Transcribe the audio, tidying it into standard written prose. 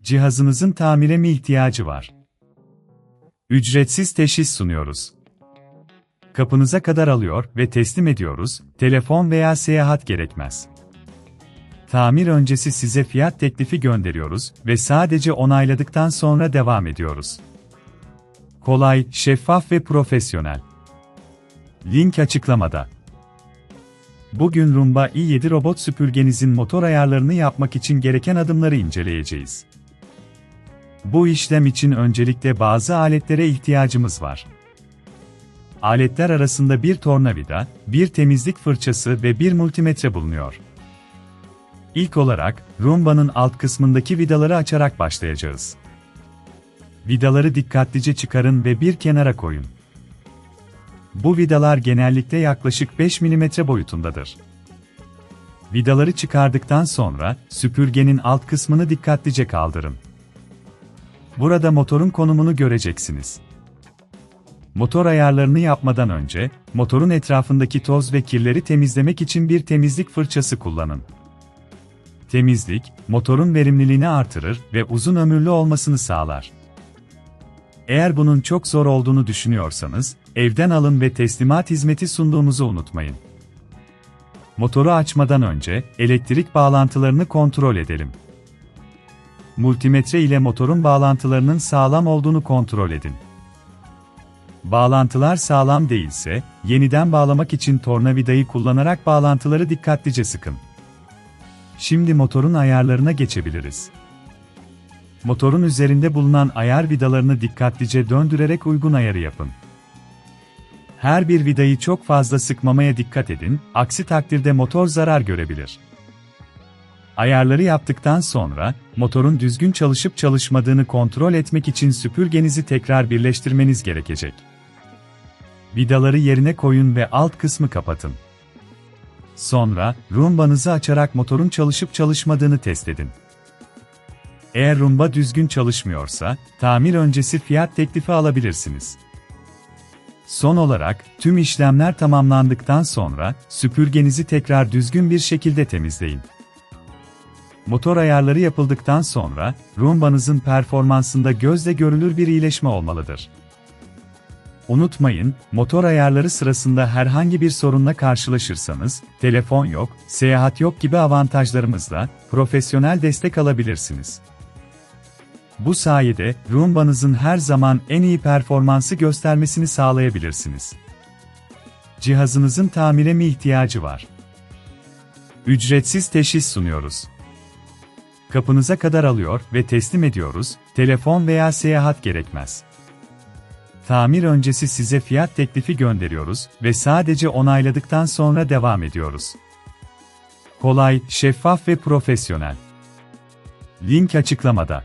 Cihazınızın tamire mi ihtiyacı var? Ücretsiz teşhis sunuyoruz. Kapınıza kadar alıyor ve teslim ediyoruz, telefon veya seyahat gerekmez. Tamir öncesi size fiyat teklifi gönderiyoruz ve sadece onayladıktan sonra devam ediyoruz. Kolay, şeffaf ve profesyonel. Link açıklamada. Bugün Roomba i7 robot süpürgenizin motor ayarlarını yapmak için gereken adımları inceleyeceğiz. Bu işlem için öncelikle bazı aletlere ihtiyacımız var. Aletler arasında bir tornavida, bir temizlik fırçası ve bir multimetre bulunuyor. İlk olarak, Roomba'nın alt kısmındaki vidaları açarak başlayacağız. Vidaları dikkatlice çıkarın ve bir kenara koyun. Bu vidalar genellikle yaklaşık 5 mm boyutundadır. Vidaları çıkardıktan sonra, süpürgenin alt kısmını dikkatlice kaldırın. Burada motorun konumunu göreceksiniz. Motor ayarlarını yapmadan önce, motorun etrafındaki toz ve kirleri temizlemek için bir temizlik fırçası kullanın. Temizlik, motorun verimliliğini artırır ve uzun ömürlü olmasını sağlar. Eğer bunun çok zor olduğunu düşünüyorsanız, evden alın ve teslimat hizmeti sunduğumuzu unutmayın. Motoru açmadan önce, elektrik bağlantılarını kontrol edelim. Multimetre ile motorun bağlantılarının sağlam olduğunu kontrol edin. Bağlantılar sağlam değilse, yeniden bağlamak için tornavidayı kullanarak bağlantıları dikkatlice sıkın. Şimdi motorun ayarlarına geçebiliriz. Motorun üzerinde bulunan ayar vidalarını dikkatlice döndürerek uygun ayarı yapın. Her bir vidayı çok fazla sıkmamaya dikkat edin, aksi takdirde motor zarar görebilir. Ayarları yaptıktan sonra, motorun düzgün çalışıp çalışmadığını kontrol etmek için süpürgenizi tekrar birleştirmeniz gerekecek. Vidaları yerine koyun ve alt kısmı kapatın. Sonra, Roomba'nızı açarak motorun çalışıp çalışmadığını test edin. Eğer Roomba düzgün çalışmıyorsa, tamir öncesi fiyat teklifi alabilirsiniz. Son olarak, tüm işlemler tamamlandıktan sonra, süpürgenizi tekrar düzgün bir şekilde temizleyin. Motor ayarları yapıldıktan sonra, Roomba'nızın performansında gözle görülür bir iyileşme olmalıdır. Unutmayın, motor ayarları sırasında herhangi bir sorunla karşılaşırsanız, telefon yok, seyahat yok gibi avantajlarımızla, profesyonel destek alabilirsiniz. Bu sayede, Roomba'nızın her zaman en iyi performansı göstermesini sağlayabilirsiniz. Cihazınızın tamire mi ihtiyacı var? Ücretsiz teşhis sunuyoruz. Kapınıza kadar alıyor ve teslim ediyoruz, telefon veya seyahat gerekmez. Tamir öncesi size fiyat teklifi gönderiyoruz ve sadece onayladıktan sonra devam ediyoruz. Kolay, şeffaf ve profesyonel. Link açıklamada.